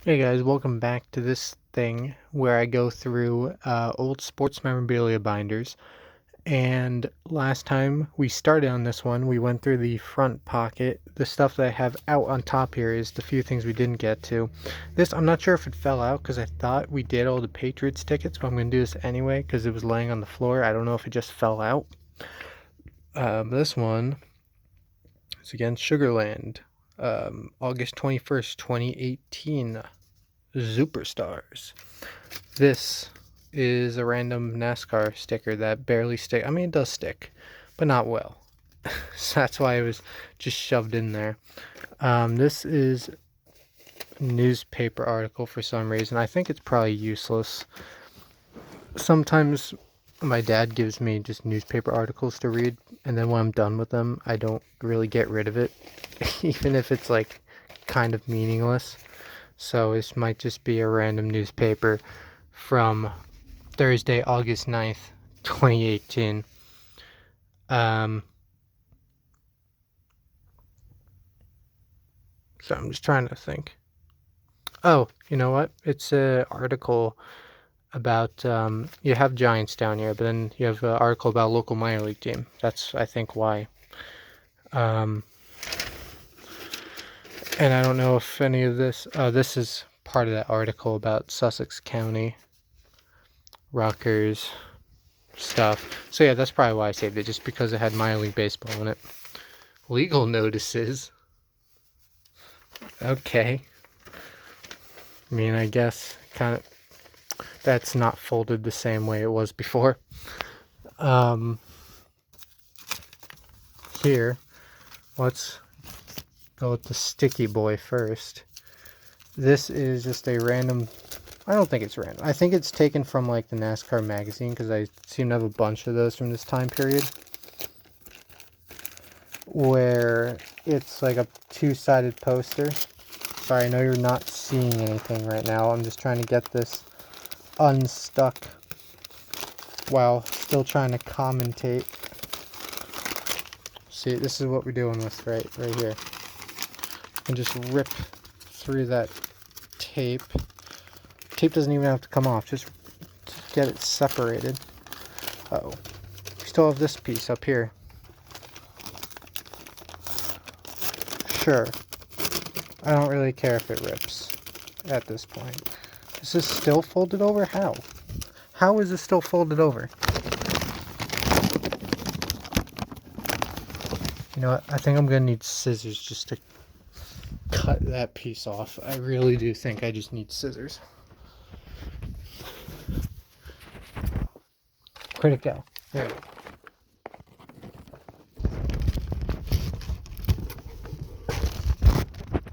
Hey guys, welcome back to this thing where I go through old sports memorabilia binders. And last time we started on this one, we went through the front pocket. The stuff that I have out on top here is the few things we didn't get to. This, I'm not sure if it fell out because I thought we did all the Patriots tickets, but I'm going to do this anyway because it was laying on the floor. I don't know if it just fell out. This one is against Sugarland, August 21st, 2018. Superstars. This is a random NASCAR sticker that barely stick. I mean, it does stick, but not well. So that's why it was just shoved in there. This is a newspaper article for some reason. I think it's probably useless. Sometimes my dad gives me just newspaper articles to read, and then when I'm done with them, I don't really get rid of it, even if it's like kind of meaningless. So this might just be a random newspaper from Thursday, August 9th, 2018. So I'm just trying to think. Oh, you know what? It's an article about, you have Giants down here, but then you have an article about a local minor league team. That's, I think, why. Um, and I don't know if any of this, this is part of that article about Sussex County, Rutgers stuff. So yeah, that's probably why I saved it, just because it had minor league baseball in it. Legal notices. Okay. I mean, I guess kind of that's not folded the same way it was before. Um, Here, let's go with the sticky boy first. This is just a random. I don't think it's random. I think it's taken from like the NASCAR magazine because I seem to have a bunch of those from this time period. Where it's like a two-sided poster. Sorry, I know you're not seeing anything right now. I'm just trying to get this unstuck while still trying to commentate. See, this is what we're doing with right here. And just rip through that tape. Tape doesn't even have to come off, just get it separated. Uh-oh. We still have this piece up here. Sure. I don't really care if it rips at this point. Is this still folded over? How? How is this still folded over? You know what? I think I'm gonna need scissors just to cut that piece off. I really do think I just need scissors. Where'd it go? There it is.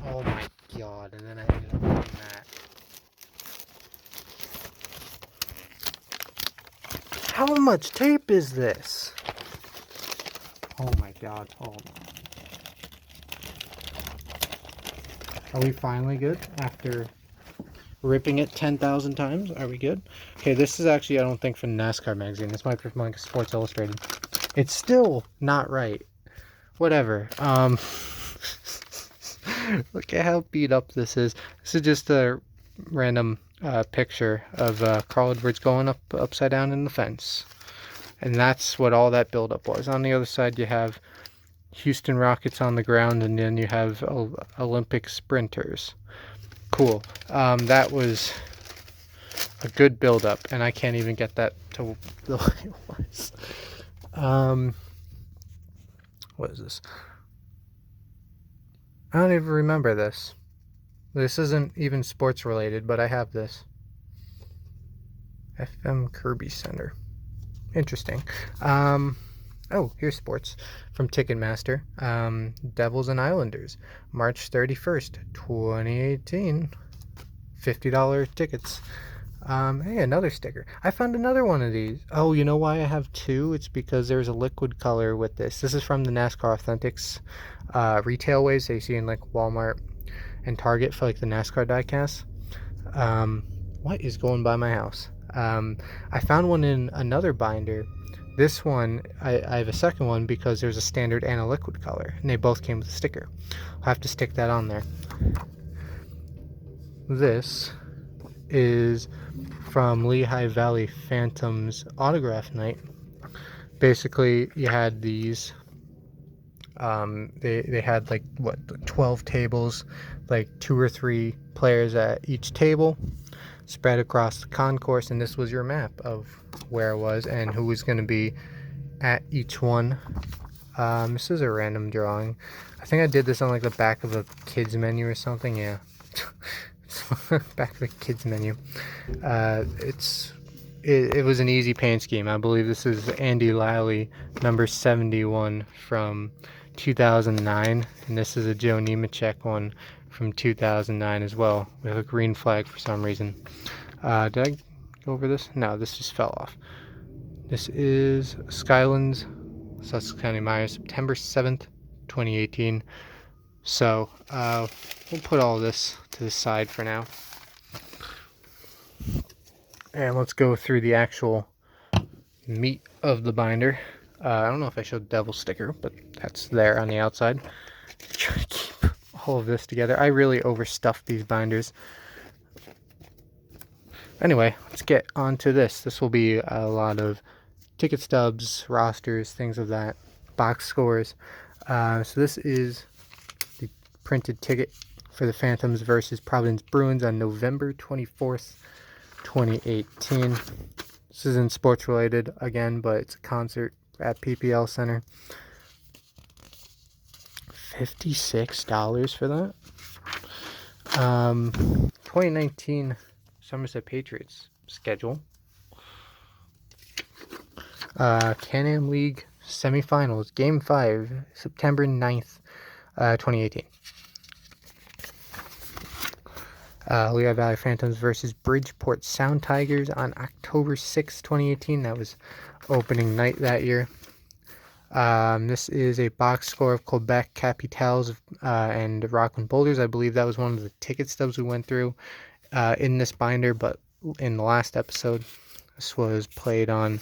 Oh my god, and then I ended up doing that. How much tape is this? Oh my god, hold on. Are we finally good after ripping it 10,000 times? Are we good? Okay, this is actually, I don't think, from NASCAR magazine. This might be from like Sports Illustrated. It's still not right. Whatever. Look at how beat up this is. This is just a random picture of Carl Edwards going upside down in the fence. And that's what all that buildup was. On the other side, you have Houston Rockets on the ground, and then you have Olympic sprinters. Cool. That was a good buildup, and I can't even get that to the way it was. What is this? I don't even remember this. This isn't even sports related, but I have this. FM Kirby Center. Interesting. Oh, here's sports from Ticketmaster. Devils and Islanders, March 31st, 2018. $50 tickets. Hey, another sticker. I found another one of these. Oh, you know why I have two? It's because there's a liquid color with this. This is from the NASCAR Authentics retail waves that you see in like Walmart and Target for like the NASCAR diecast. What is going by my house? I found one in another binder. This one, I have a second one because there's a standard and a liquid color, and they both came with a sticker. I'll have to stick that on there. this is from Lehigh Valley Phantoms autograph night. Basically, you had these. They had like what 12 tables, like 2 or 3 players at each table, spread across the concourse, and this was your map of where it was and who was going to be at each one. This is a random drawing. I think I did this on like the back of a kids menu or something. Yeah, back of a kids menu. It was an easy paint scheme. I believe this is Andy Lally, number 71 from 2009, and this is a Joe Nemechek one from 2009 as well, with a green flag for some reason. Did I go over this? No, this just fell off. This is Skylands, Sussex County Myers, September 7th, 2018. So we'll put all this to the side for now. And let's go through the actual meat of the binder. I don't know if I showed the devil sticker, but that's there on the outside. Try to keep all of this together. I really overstuffed these binders. Anyway, let's get on to this. This will be a lot of ticket stubs, rosters, things of that, box scores. So this is the printed ticket for the Phantoms versus Providence Bruins on November 24th, 2018. This isn't sports related again, but it's a concert at PPL Center. $56 for that. 2019 Somerset Patriots schedule. Can-Am League semifinals, Game 5, September 9th, 2018. Lehigh Valley Phantoms versus Bridgeport Sound Tigers on October 6th, 2018. That was opening night that year. This is a box score of Quebec Capitals and Rockland Boulders. I believe that was one of the ticket stubs we went through in this binder, but in the last episode. This was played on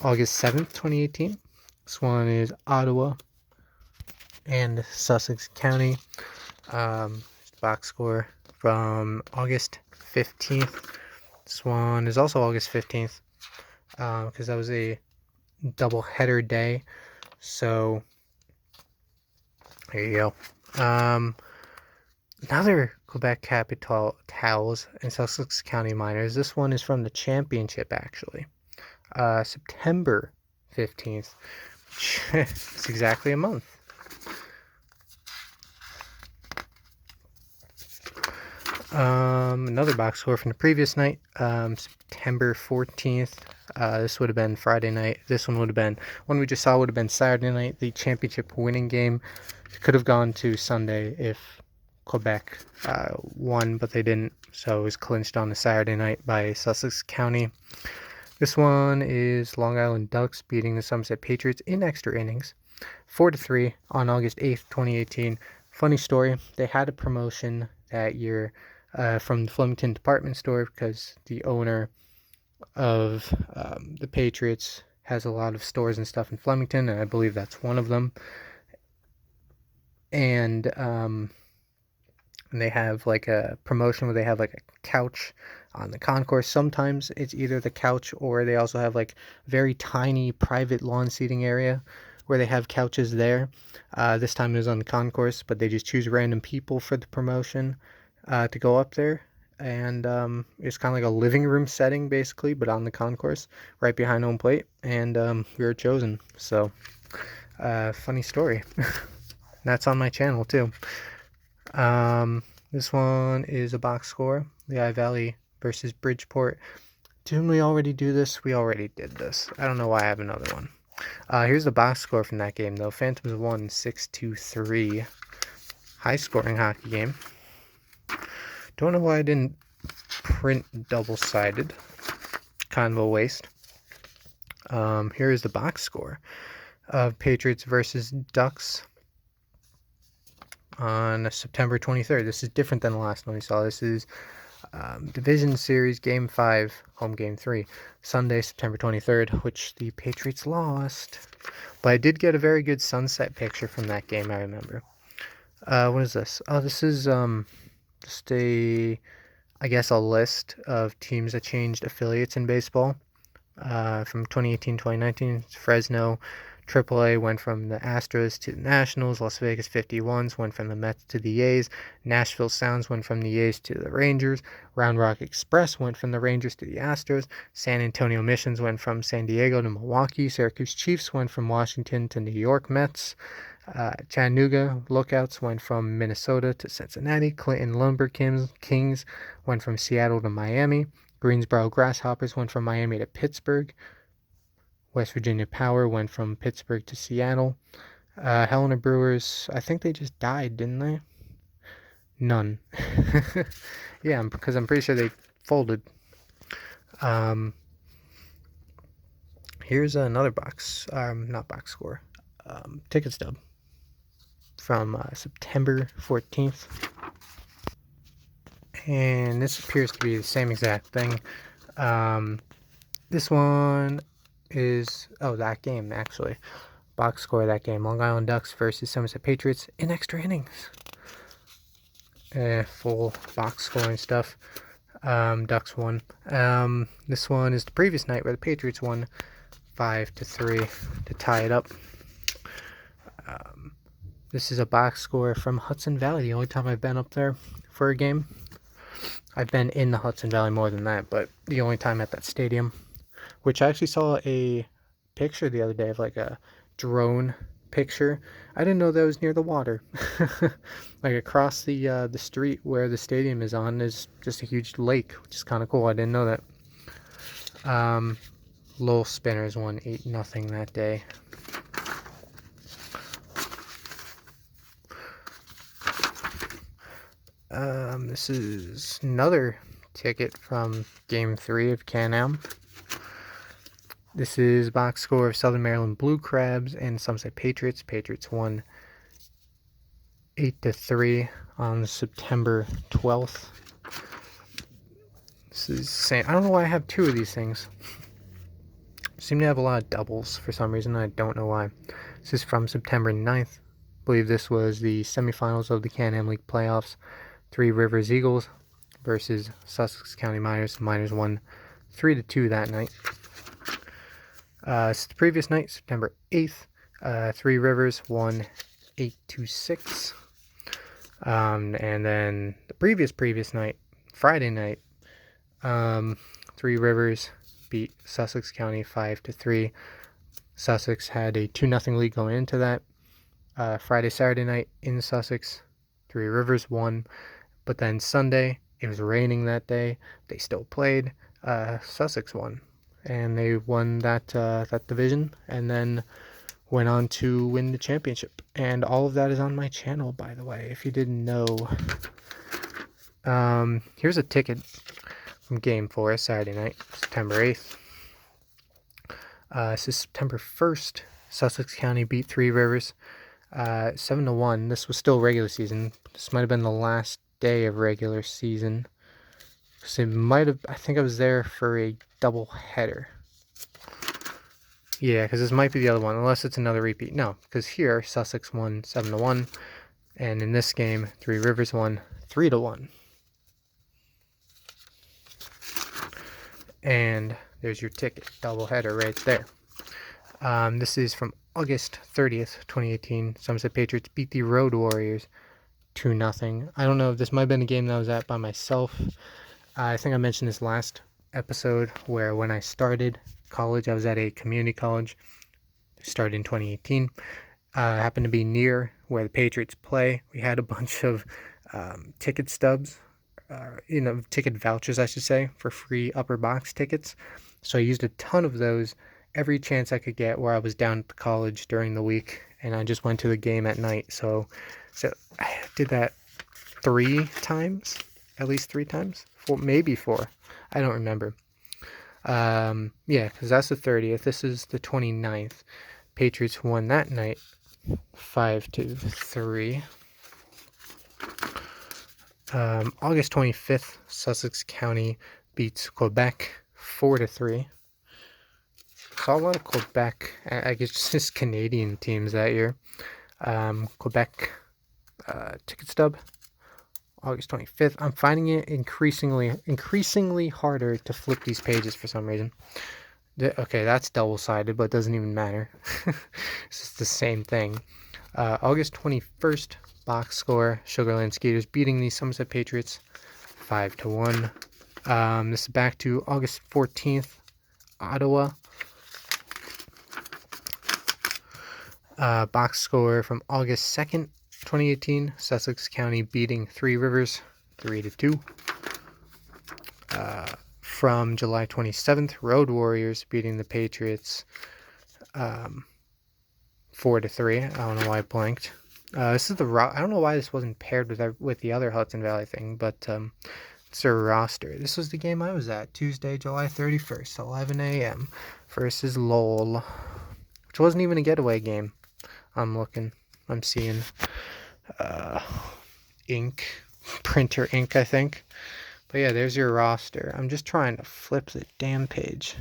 August 7th, 2018. This one is Ottawa and Sussex County. Box score from August 15th. This one is also August 15th because that was a double header day. So there you go. Another Quebec Capitals and Sussex County Miners. This one is from the championship, actually. September 15th. It's exactly a month. Another box score from the previous night, September 14th. This would have been Friday night. This one would have been, one we just saw would have been Saturday night. The championship winning game could have gone to Sunday if Quebec won, but they didn't. So it was clinched on the Saturday night by Sussex County. This one is Long Island Ducks beating the Somerset Patriots in extra innings, 4-3 on August 8th, 2018. Funny story, they had a promotion that year from the Flemington department store because the owner of the Patriots has a lot of stores and stuff in Flemington, and I believe that's one of them. And they have like a promotion where they have like a couch on the concourse. Sometimes it's either the couch or they also have like very tiny private lawn seating area where they have couches there. This time it was on the concourse, but they just choose random people for the promotion to go up there. And it's kind of like a living room setting basically, but on the concourse right behind home plate. And we were chosen. So funny story. That's on my channel too. This one is a box score, Lehigh Valley versus Bridgeport. Didn't we already do this? We already did this. I don't know why I have another one. Here's the box score from that game though. Phantoms won 6-3. High scoring hockey game. Don't know why I didn't print double-sided. Kind of a waste. Here is the box score of Patriots versus Ducks on September 23rd. This is different than the last one we saw. This is Division Series Game 5, Home Game 3, Sunday, September 23rd, which the Patriots lost. But I did get a very good sunset picture from that game, I remember. What is this? Oh, this is just I guess a list of teams that changed affiliates in baseball. From 2018 2019, Fresno AAA went from the Astros to the Nationals. Las Vegas 51s went from the Mets to the A's. Nashville Sounds went from the A's to the Rangers. Round Rock Express went from the Rangers to the Astros. San Antonio Missions went from San Diego to Milwaukee. Syracuse Chiefs went from Washington to New York Mets. Chattanooga Lookouts went from Minnesota to Cincinnati. Clinton Lumber Kings went from Seattle to Miami. Greensboro Grasshoppers went from Miami to Pittsburgh. West Virginia Power went from Pittsburgh to Seattle. Helena Brewers, I think they just died, didn't they? None. Yeah, because I'm pretty sure they folded. Here's another not box score, ticket stub from September 14th. And this appears to be the same exact thing. This one is, that game actually. Box score of that game, Long Island Ducks versus Somerset Patriots in extra innings. Full box score and stuff. Ducks won. This one is the previous night where the Patriots won 5-3 to tie it up. This is a box score from Hudson Valley, the only time I've been up there for a game. I've been in the Hudson Valley more than that, but the only time at that stadium, which I actually saw a picture the other day of like a drone picture. I didn't know that was near the water. Like across the street where the stadium is on is just a huge lake, which is kind of cool. I didn't know that. Lowell Spinners won 8-0 that day. This is another ticket from Game 3 of Can-Am. This is box score of Southern Maryland Blue Crabs and Somerset Patriots. Patriots won 8-3 on September 12th. This is same. I don't know why I have two of these things. Seem to have a lot of doubles for some reason. I don't know why. This is from September 9th. I believe this was the semifinals of the Can-Am League playoffs. Three Rivers Eagles versus Sussex County Miners. The Miners won 3-2 that night. The previous night, September 8th, Three Rivers won 8-6. And then the previous night, Friday night, Three Rivers beat Sussex County 5-3. Sussex had a 2-0 lead going into that. Saturday night in Sussex, Three Rivers won. But then Sunday, it was raining that day. They still played. Sussex won. And they won that division and then went on to win the championship. And all of that is on my channel, by the way, if you didn't know. Here's a ticket from Game 4, Saturday night, September 8th. This is September 1st. Sussex County beat Three Rivers 7-1. This was still regular season. This might have been the last day of regular season. So it might have, I think I was there for a double header. Yeah, because this might be the other one, unless it's another repeat. No, because here Sussex won 7-1, and in this game Three Rivers won 3-1. And there's your ticket, double header right there. This is from August 30th, 2018. Somerset Patriots beat the Road Warriors 2-0. I don't know if this might have been a game that I was at by myself. I think I mentioned this last episode where when I started college, I was at a community college. Started in 2018. Happened to be near where the Patriots play. We had a bunch of ticket stubs, ticket vouchers, I should say, for free upper box tickets. So I used a ton of those every chance I could get where I was down at the college during the week, and I just went to the game at night. So I did that 3 times, at least 3 times, maybe 4. I don't remember. Yeah, because that's the 30th. This is the 29th. Patriots won that night 5-3. August 25th, Sussex County beats Quebec 4-3. Saw a lot of Quebec, I guess just Canadian teams that year. Quebec ticket stub August 25th. I'm finding it increasingly harder to flip these pages for some reason. Okay, that's double-sided, but it doesn't even matter. It's just the same thing. August 21st, box score, Sugarland Skaters beating the Somerset Patriots 5-1. This is back to August 14th, Ottawa. Box score from August 2nd, 2018, Sussex County beating Three Rivers 3-2. From July 27th, Road Warriors beating the Patriots 4-3. I don't know why I blanked. This is the I don't know why this wasn't paired with the other Hudson Valley thing, but it's their roster. This was the game I was at, Tuesday, July 31st, 11 a.m. versus Lowell, which wasn't even a getaway game. I'm seeing printer ink, I think. But yeah, there's your roster. I'm just trying to flip the damn page.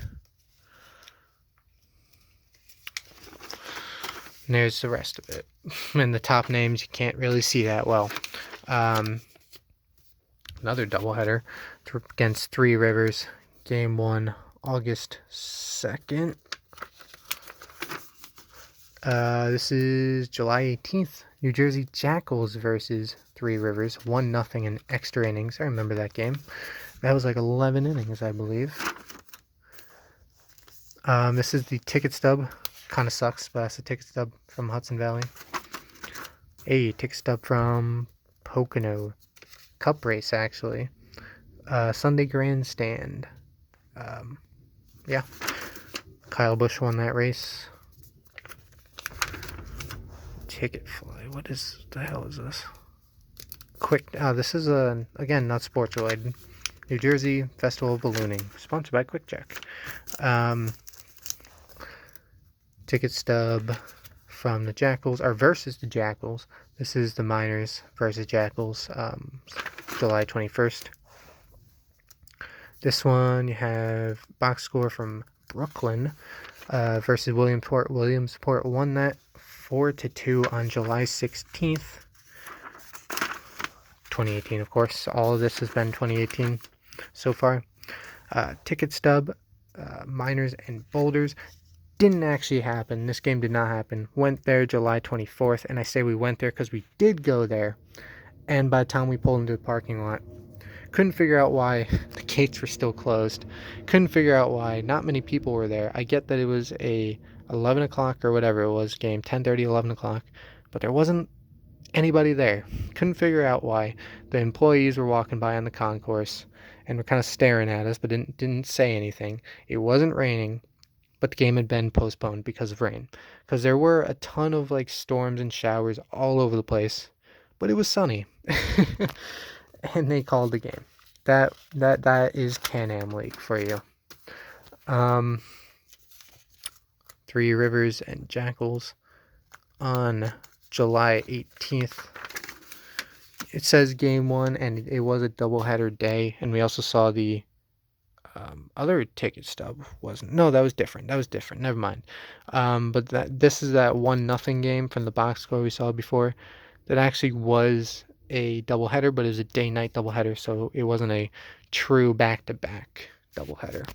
And there's the rest of it. And the top names, you can't really see that well. Another doubleheader against Three Rivers. Game 1, August 2nd. This is July 18th. New Jersey Jackals versus Three Rivers. 1-0 in extra innings. I remember that game. That was like 11 innings, I believe. This is the ticket stub. Kind of sucks, but that's the ticket stub from Hudson Valley. Hey, ticket stub from Pocono. Cup race, actually. Sunday Grandstand. Yeah. Kyle Busch won that race. Ticket fly. What the hell is this? This is again, not sports related. New Jersey Festival of Ballooning, sponsored by Quick Check. Ticket stub from the Jackals, or versus the Jackals. This is the Miners versus Jackals, July 21st. This one, you have box score from Brooklyn versus Williamsport. Williamsport won that 4-2 on July 16th. 2018, of course. All of this has been 2018 so far. Ticket stub, Miners and Boulders. Didn't actually happen. This game did not happen. Went there July 24th, and I say we went there because we did go there. And by the time we pulled into the parking lot, couldn't figure out why the gates were still closed. Couldn't figure out why not many people were there. I get that it was a 11 o'clock or whatever it was game, 10:30, 11 o'clock, but there wasn't anybody there. Couldn't figure out why. The employees were walking by on the concourse and were kind of staring at us, but didn't say anything. It wasn't raining, but the game had been postponed because of rain. Because there were a ton of like storms and showers all over the place, but it was sunny. And they called the game. That is Can-Am League for you. Three Rivers and Jackals on July 18th. It says game 1, and it was a doubleheader day, and we also saw the other ticket stub. That was different. Never mind. But this is that 1-0 game from the box score we saw before. That actually was a doubleheader, but it was a day-night doubleheader, so it wasn't a true back-to-back doubleheader.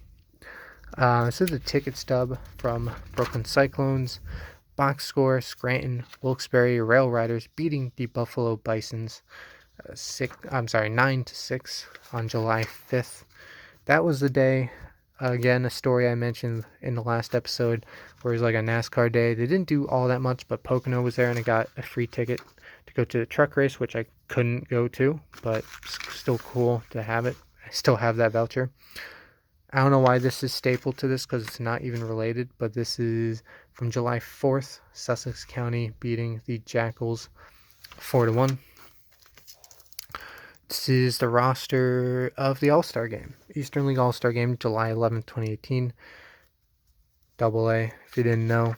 This is a ticket stub from Brooklyn Cyclones. Box score, Scranton, Wilkes-Barre Rail Riders beating the Buffalo Bisons 9-6 on July 5th. That was the day, again, a story I mentioned in the last episode, where it was like a NASCAR day. They didn't do all that much, but Pocono was there, and I got a free ticket to go to the truck race, which I couldn't go to, but still cool to have it. I still have that voucher. I don't know why this is stapled to this, because it's not even related, but this is from July 4th, Sussex County beating the Jackals 4-1. This is the roster of the All-Star Game. Eastern League All-Star Game, July 11th, 2018. AA, if you didn't know.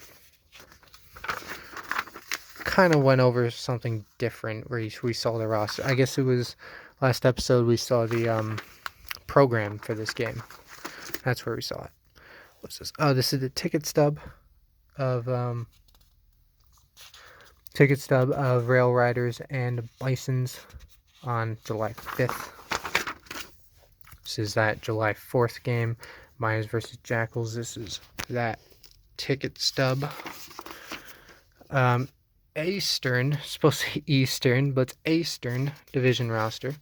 Kind of went over something different where we saw the roster. I guess it was last episode we saw the program for this game. That's where we saw it. What's this? Oh, this is the ticket stub of Rail Riders and Bisons on July 5th. This is that July 4th game, Myers versus Jackals. This is that ticket stub. Eastern, supposed to be Eastern, but it's Eastern division roster.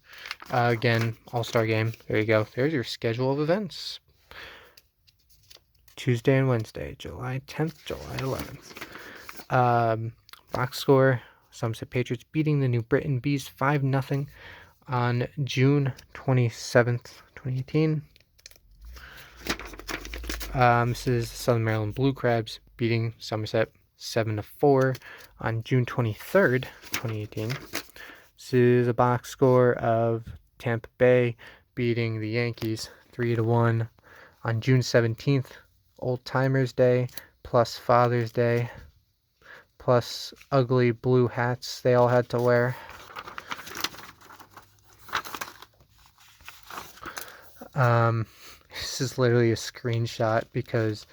Again, All-Star game. There you go. There's your schedule of events. Tuesday and Wednesday, July 10th, July 11th. Box score, Somerset Patriots beating the New Britain Bees 5-0 on June 27th, 2018. This is Southern Maryland Blue Crabs beating Somerset 7-4 on June 23rd, 2018. This is a box score of Tampa Bay beating the Yankees 3-1 on June 17th. Old Timers Day plus Father's Day plus ugly blue hats they all had to wear. This is literally a screenshot because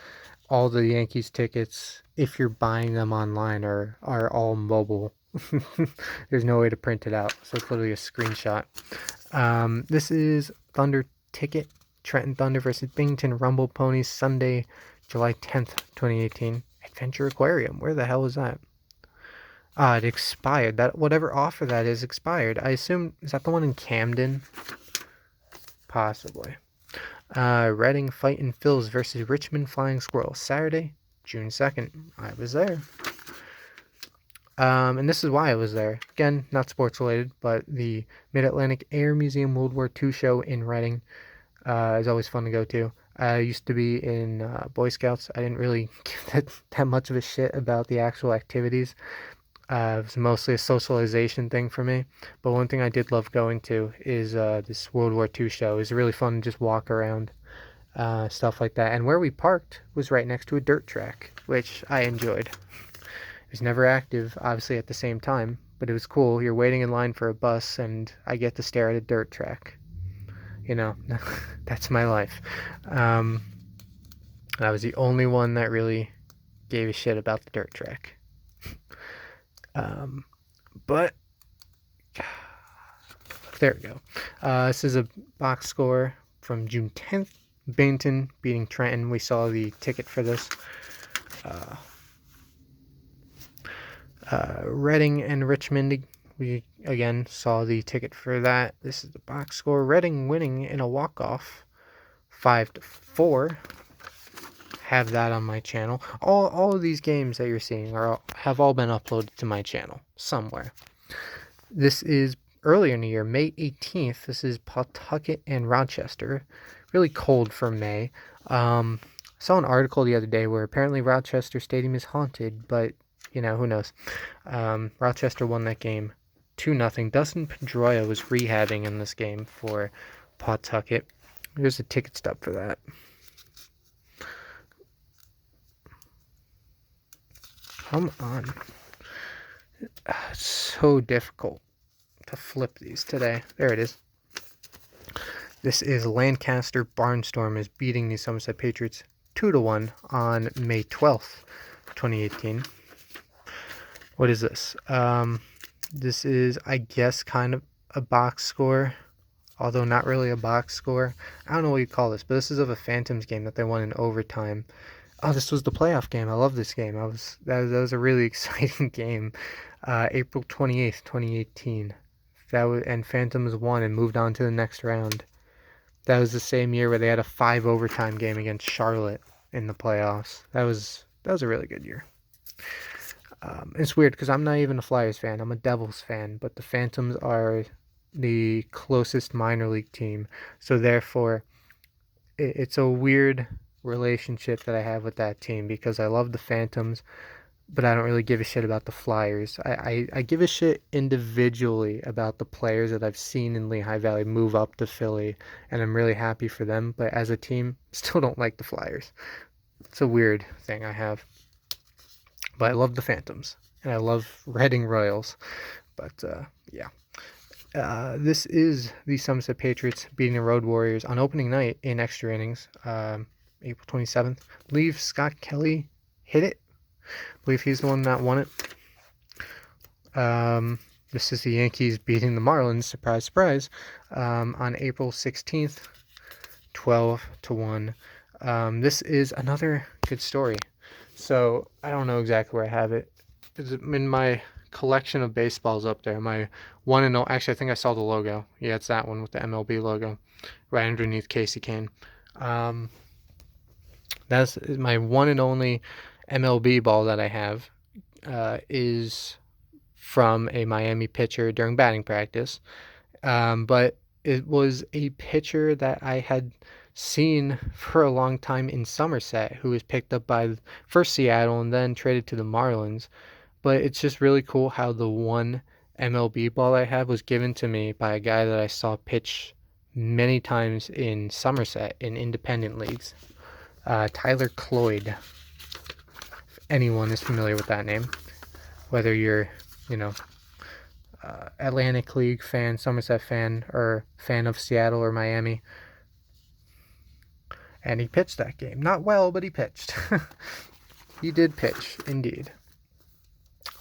all the Yankees tickets, if you're buying them online, are all mobile. There's no way to print it out, so it's literally a screenshot. This is Thunder ticket, Trenton Thunder versus Binghamton Rumble Ponies, Sunday, July 10th, 2018. Adventure Aquarium, where the hell is that? It expired. That whatever offer that is expired. I assume, is that the one in Camden? Possibly. Reading Fightin' Phils versus Richmond Flying Squirrels, Saturday, June 2nd. I was there. And this is why I was there. Again, not sports related, but the Mid-Atlantic Air Museum World War II show in Reading is always fun to go to. I used to be in Boy Scouts. I didn't really give that much of a shit about the actual activities. It was mostly a socialization thing for me. But one thing I did love going to is this World War II show. It was really fun to just walk around, stuff like that. And where we parked was right next to a dirt track, which I enjoyed. It was never active, obviously, at the same time, but it was cool. You're waiting in line for a bus, and I get to stare at a dirt track. You know, that's my life. I was the only one that really gave a shit about the dirt track. But there we go. This is a box score from June 10th. Binghamton beating Trenton. We saw the ticket for this. Reading and Richmond, we again saw the ticket for that. This is the box score. Reading winning in a walk-off 5-4. Have that on my channel. All of these games that you're seeing have all been uploaded to my channel somewhere. This is earlier in the year, May 18th. This is Pawtucket and Rochester. Really cold for May. I saw an article the other day where apparently Rochester Stadium is haunted, but you know, who knows. Rochester won that game 2-0. Dustin Pedroia was rehabbing in this game for Pawtucket. Here's a ticket stub for that. Come on. It's so difficult to flip these today. There it is. This is Lancaster Barnstorm is beating the Somerset Patriots 2-1 on May 12th, 2018. What is this? This is, I guess, kind of a box score, although not really a box score. I don't know what you call this, but this is of a Phantoms game that they won in overtime. Oh, this was the playoff game. I love this game. That was a really exciting game. April 28th, 2018. And Phantoms won and moved on to the next round. That was the same year where they had a 5 overtime game against Charlotte in the playoffs. That was a really good year. It's weird because I'm not even a Flyers fan. I'm a Devils fan, but the Phantoms are the closest minor league team. So therefore, it's a weird relationship that I have with that team because I love the Phantoms, but I don't really give a shit about the Flyers. I give a shit individually about the players that I've seen in Lehigh Valley move up to Philly, and I'm really happy for them. But as a team, still don't like the Flyers. It's a weird thing I have. But I love the Phantoms, and I love Reading Royals. But, yeah. This is the Somerset Patriots beating the Road Warriors on opening night in extra innings, April 27th. I believe Scott Kelly hit it. I believe he's the one that won it. This is the Yankees beating the Marlins, surprise, surprise, on April 16th, 12-1. This is another good story. So I don't know exactly where I have it. It's in my collection of baseballs up there. My one and only. Actually, I think I saw the logo. Yeah, it's that one with the MLB logo right underneath Casey Kane. Um, that's my one and only MLB ball that I have. Is from a Miami pitcher during batting practice. But it was a pitcher that I had seen for a long time in Somerset, who was picked up by first Seattle and then traded to the Marlins. But it's just really cool how the one MLB ball I have was given to me by a guy that I saw pitch many times in Somerset in independent leagues. Tyler Cloyd, if anyone is familiar with that name, whether you're, you know, Atlantic League fan, Somerset fan, or fan of Seattle or Miami. And he pitched that game. Not well, but he pitched. He did pitch, indeed.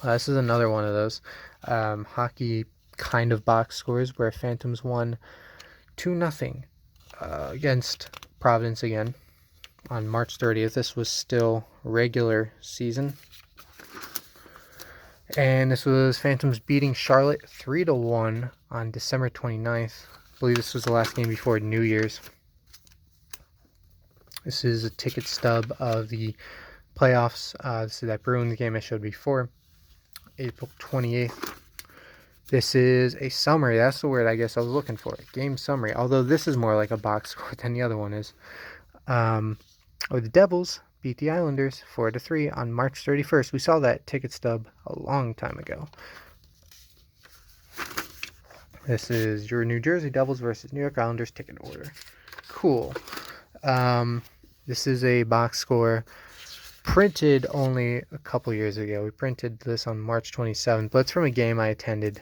This is another one of those hockey kind of box scores where Phantoms won 2-0 against Providence again on March 30th. This was still regular season. And this was Phantoms beating Charlotte 3-1 on December 29th. I believe this was the last game before New Year's. This is a ticket stub of the playoffs. This is that Bruins game I showed before, April 28th. This is a summary. That's the word I guess I was looking for. Game summary. Although this is more like a box score than the other one is. The Devils beat the Islanders 4-3 on March 31st. We saw that ticket stub a long time ago. This is your New Jersey Devils versus New York Islanders ticket order. Cool. This is a box score printed only a couple years ago. We printed this on March 27th, but it's from a game I attended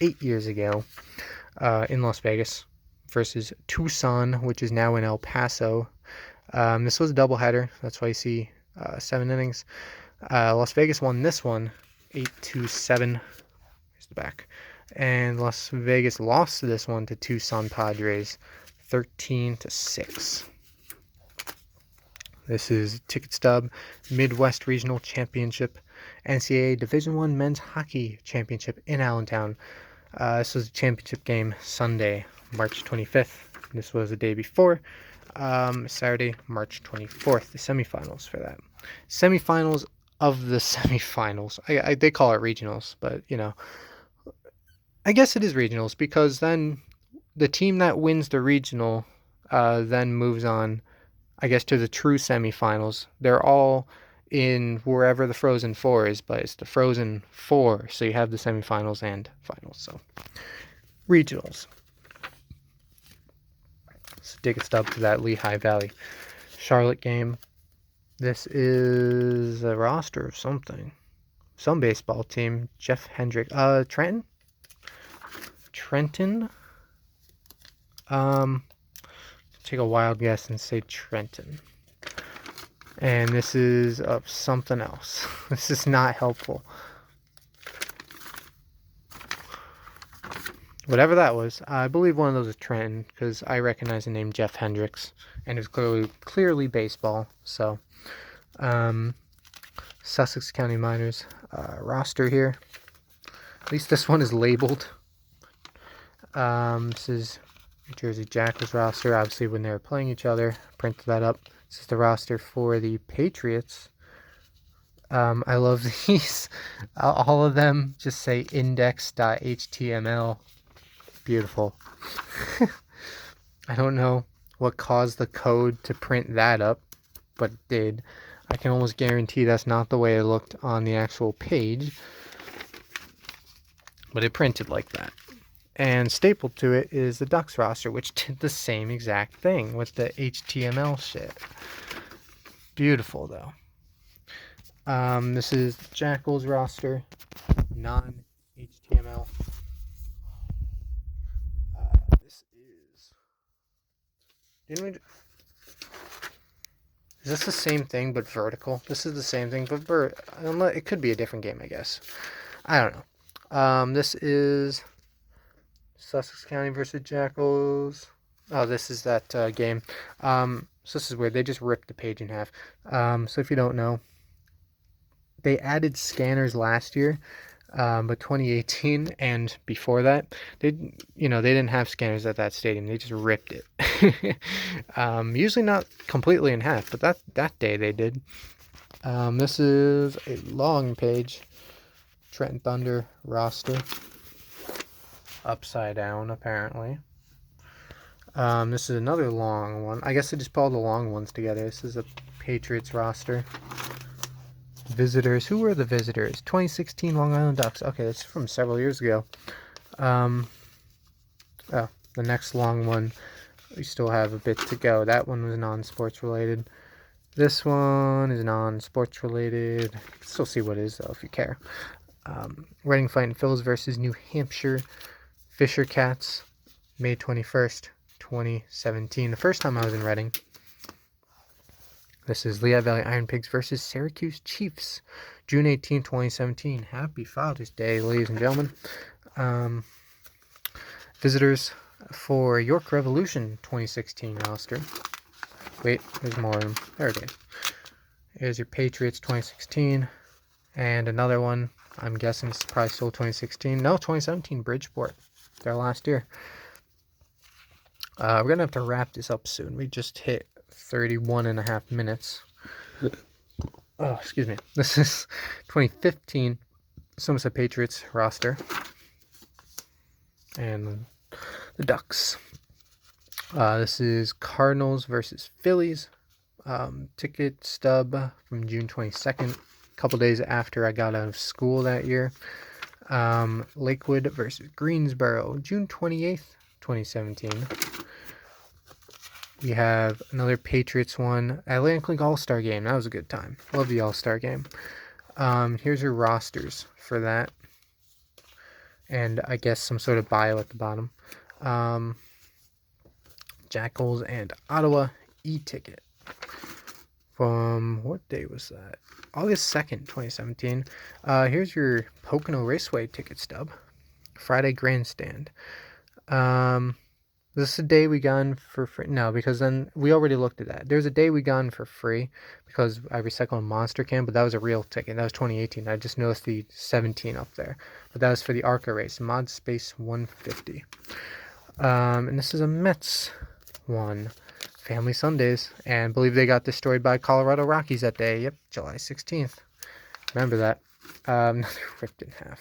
8 years ago in Las Vegas versus Tucson, which is now in El Paso. This was a doubleheader. That's why you see 7 innings. Las Vegas won this one 8-7. Here's the back. And Las Vegas lost this one to Tucson Padres 13-6. This is ticket stub, Midwest Regional Championship, NCAA Division I Men's Hockey Championship in Allentown. This was a championship game Sunday, March 25th. This was the day before, Saturday, March 24th, the semifinals for that. Semifinals of the semifinals. They call it regionals, but, you know, I guess it is regionals because then the team that wins the regional then moves on, I guess, to the true semifinals. They're all in wherever the Frozen Four is, but it's the Frozen Four, so you have the semifinals and finals. So, regionals. So take a stub to that Lehigh Valley Charlotte game. This is a roster of something. Some baseball team. Jeff Hendrick. Trenton? Take a wild guess and say Trenton. And this is of something else. This is not helpful. Whatever that was, I believe one of those is Trenton because I recognize the name Jeff Hendricks, and it's clearly baseball. So, Sussex County Miners roster here. At least this one is labeled. This is New Jersey Jackals roster, obviously when they were playing each other. Printed that up. This is the roster for the Patriots. I love these. All of them just say index.html. Beautiful. I don't know what caused the code to print that up, but it did. I can almost guarantee that's not the way it looked on the actual page, but it printed like that. And stapled to it is the Ducks roster, which did the same exact thing with the HTML shit. Beautiful, though. This is the Jackals roster, non-HTML. This is... Is this the same thing but vertical? This is the same thing but it could be a different game, I guess. I don't know. This is Sussex County versus Jackals. Oh, this is that game. So this is weird. They just ripped the page in half. So if you don't know, they added scanners last year, but 2018 and before that, they didn't have scanners at that stadium. They just ripped it. Usually not completely in half, but that day they did. This is a long page. Trenton Thunder roster. Upside down, apparently. This is another long one. I guess they just put all the long ones together. This is a Patriots roster. Visitors. Who were the visitors? 2016 Long Island Ducks. Okay, that's from several years ago. Oh, the next long one. We still have a bit to go. That one was non-sports related. This one is non-sports related. You can still see what it is, though, if you care. Reading Fighting Phils versus New Hampshire Fisher Cats, May 21st, 2017. The first time I was in Reading. This is Lehigh Valley Iron Pigs versus Syracuse Chiefs, June 18, 2017. Happy Father's Day, ladies and gentlemen. Visitors for York Revolution 2016 roster. Wait, there's more of them. There it is. Here's your Patriots 2016. And another one, I'm guessing it's probably still 2016. No, 2017 Bridgeport. Their last year. We're going to have to wrap this up soon. We just hit 31 and a half minutes. Oh, excuse me. This is 2015 Somerset Patriots roster. And the Ducks. This is Cardinals versus Phillies. Ticket stub from June 22nd. A couple days after I got out of school that year. Lakewood versus Greensboro, June 28th, 2017. We have another Patriots one. Atlantic League All-Star game. That was a good time. Love the All-Star game. Here's your rosters for that. And I guess some sort of bio at the bottom. Jackals and Ottawa e-ticket. From what day was that? August 2nd, 2017. Here's your Pocono Raceway ticket stub. Friday Grandstand. This is a day we got for free. No, because then we already looked at that. There's a day we got for free because I recycled a Monster Can, but that was a real ticket. That was 2018. I just noticed the 17 up there. But that was for the ARCA race, Mod Space 150. And this is a Mets one. Family Sundays. And I believe they got destroyed by Colorado Rockies that day. Yep, July 16th. Remember that. Another ripped in half.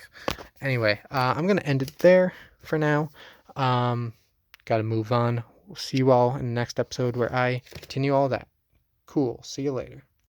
Anyway, I'm going to end it there for now. Got to move on. We'll see you all in the next episode where I continue all that. Cool. See you later.